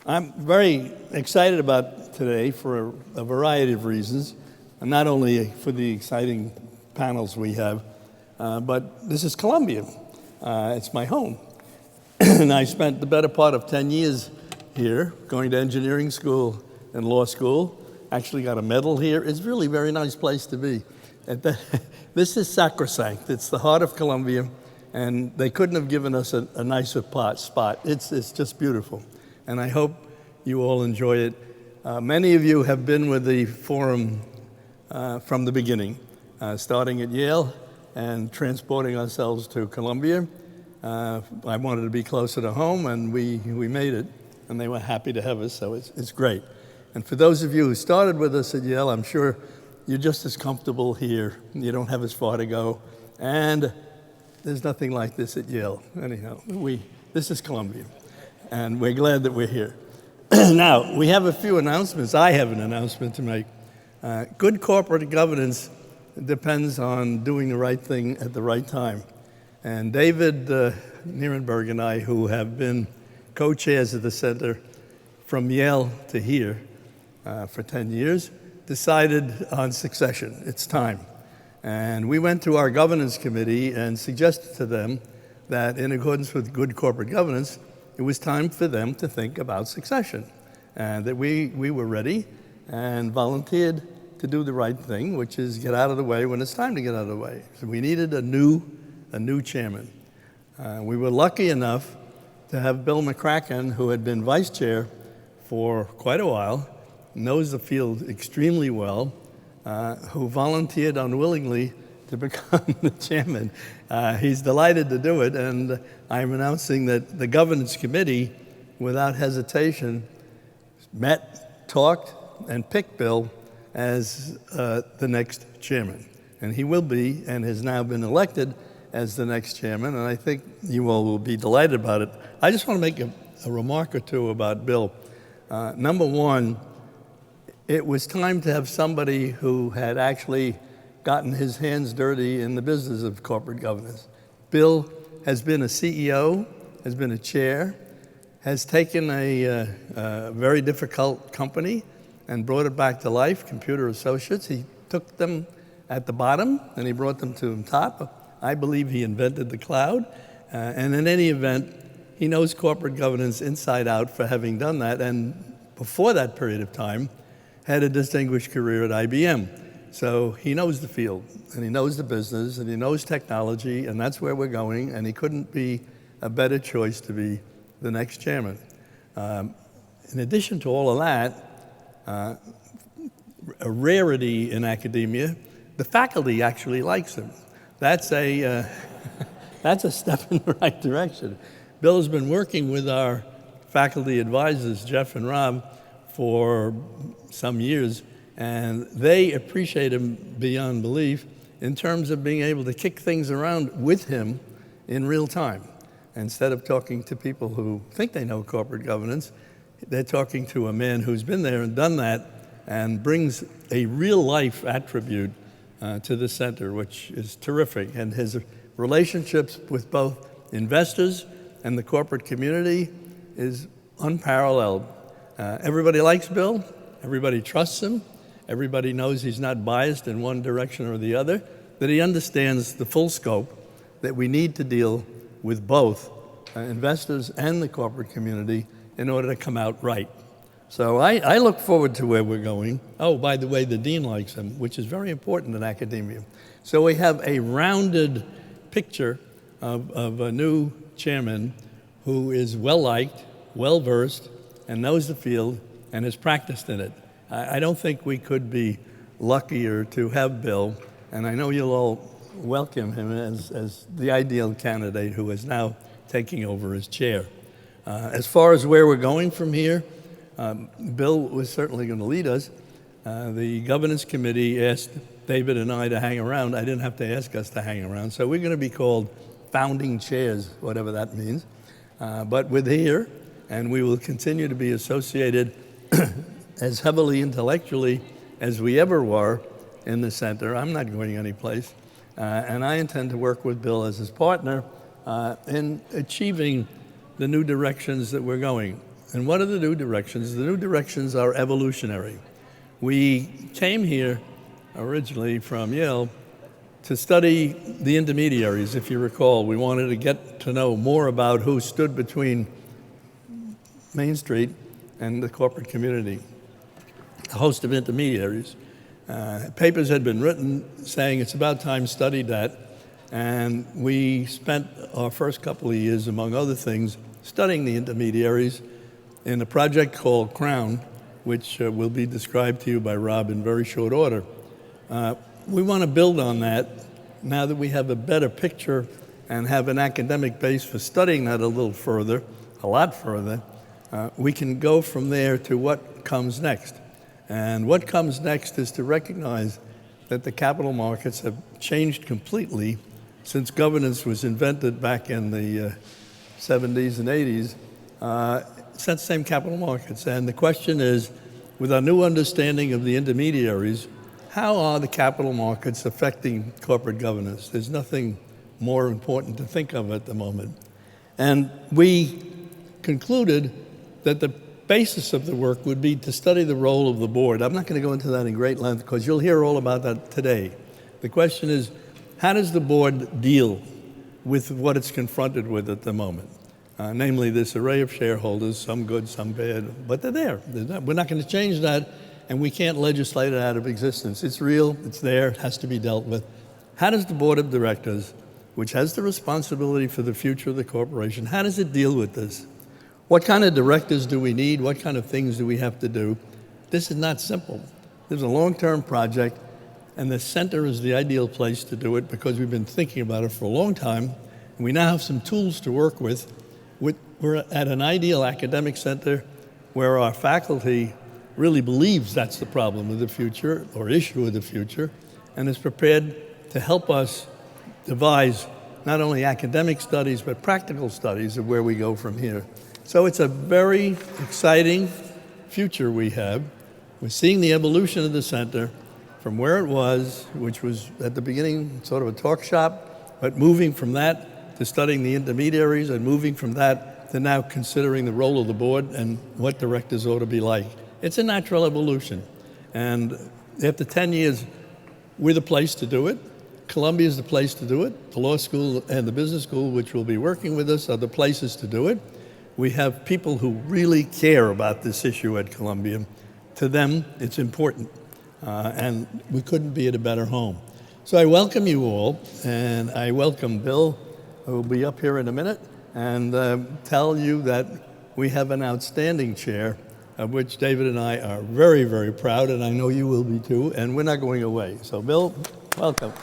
I'm very excited about today for a variety of reasons, and not only for the exciting panels we have, but this is Columbia. It's my home. And I spent the better part of 10 years here, going to engineering school and law school. Actually got a medal here. It's really a very nice place to be. This is sacrosanct. It's the heart of Columbia, and they couldn't have given us a nicer spot. It's just beautiful, and I hope you all enjoy it. Many of you have been with the forum from the beginning, starting at Yale and transporting ourselves to Columbia. I wanted to be closer to home, and we made it, and they were happy to have us, so it's great. And for those of you who started with us at Yale, I'm sure you're just as comfortable here. You don't have as far to go, and there's nothing like this at Yale. Anyhow, this is Columbia, and we're glad that we're here. Now, we have a few announcements. I have an announcement to make. Good corporate governance depends on doing the right thing at the right time. And David Nierenberg and I, who have been co-chairs of the center from Yale to here for 10 years, decided on succession. It's time. And we went to our governance committee and suggested to them that in accordance with good corporate governance, it was time for them to think about succession. And that we were ready and volunteered to do the right thing, which is get out of the way when it's time to get out of the way. So we needed a new chairman. We were lucky enough to have Bill McCracken, who had been vice chair for quite a while, knows the field extremely well, who volunteered unwillingly to become the chairman. He's delighted to do it, and I'm announcing that the governance committee, without hesitation, met, talked, and picked Bill as the next chairman. And he will be, and has now been elected as the next chairman, and I think you all will be delighted about it. I just want to make a remark or two about Bill. Number one, it was time to have somebody who had actually gotten his hands dirty in the business of corporate governance. Bill has been a CEO, has been a chair, has taken a very difficult company and brought it back to life, Computer Associates. He took them at the bottom and he brought them to the top. I believe he invented the cloud. And in any event, he knows corporate governance inside out for having done that. And before that period of time, had a distinguished career at IBM. So he knows the field, and he knows the business, and he knows technology, and that's where we're going, and he couldn't be a better choice to be the next chairman. In addition to all of that, a rarity in academia, the faculty actually likes him. That's a step in the right direction. Bill has been working with our faculty advisors, Jeff and Rob, for some years, and they appreciate him beyond belief in terms of being able to kick things around with him in real time. Instead of talking to people who think they know corporate governance, they're talking to a man who's been there and done that and brings a real-life attribute to the center, which is terrific. And his relationships with both investors and the corporate community is unparalleled. Everybody likes Bill. Everybody trusts him. Everybody knows he's not biased in one direction or the other, that he understands the full scope, that we need to deal with both investors and the corporate community in order to come out right. So I look forward to where we're going. Oh, by the way, the dean likes him, which is very important in academia. So we have a rounded picture of a new chairman who is well-liked, well-versed, and knows the field and has practiced in it. I don't think we could be luckier to have Bill, and I know you'll all welcome him as the ideal candidate who is now taking over as chair. As far as where we're going from here, Bill was certainly going to lead us. The governance committee asked David and I to hang around. I didn't have to ask us to hang around, so we're going to be called founding chairs, whatever that means. But we're here, and we will continue to be associated as heavily intellectually as we ever were in the center. I'm not going anyplace. And I intend to work with Bill as his partner in achieving the new directions that we're going. And what are the new directions? The new directions are evolutionary. We came here originally from Yale to study the intermediaries, if you recall. We wanted to get to know more about who stood between Main Street and the corporate community, a host of intermediaries. Papers had been written saying it's about time to study that, and we spent our first couple of years, among other things, studying the intermediaries in a project called Crown, which will be described to you by Rob in very short order. We want to build on that now that we have a better picture and have an academic base for studying that a little further, a lot further. We can go from there to what comes next. And what comes next is to recognize that the capital markets have changed completely since governance was invented back in the 70s and 80s. It's that same capital markets. And the question is, with our new understanding of the intermediaries, how are the capital markets affecting corporate governance? There's nothing more important to think of at the moment. And we concluded that the basis of the work would be to study the role of the board. I'm not going to go into that in great length because you'll hear all about that today. The question is, how does the board deal with what it's confronted with at the moment? Namely, this array of shareholders, some good, some bad, but they're there. We're not going to change that, and we can't legislate it out of existence. It's real, it's there, it has to be dealt with. How does the board of directors, which has the responsibility for the future of the corporation, how does it deal with this? What kind of directors do we need? What kind of things do we have to do? This is not simple. There's a long-term project, and the center is the ideal place to do it because we've been thinking about it for a long time, and we now have some tools to work with. We're at an ideal academic center where our faculty really believes that's the problem of the future or issue of the future and is prepared to help us devise not only academic studies but practical studies of where we go from here. So it's a very exciting future we have. We're seeing the evolution of the center from where it was, which was at the beginning sort of a talk shop, but moving from that to studying the intermediaries and moving from that to now considering the role of the board and what directors ought to be like. It's a natural evolution. And after 10 years, we're the place to do it. Columbia is the place to do it. The law school and the business school, which will be working with us, are the places to do it. We have people who really care about this issue at Columbia. To them, it's important. And we couldn't be at a better home. So I welcome you all, and I welcome Bill, who will be up here in a minute, and tell you that we have an outstanding chair, of which David and I are very, very proud, and I know you will be too, and we're not going away. So Bill, welcome.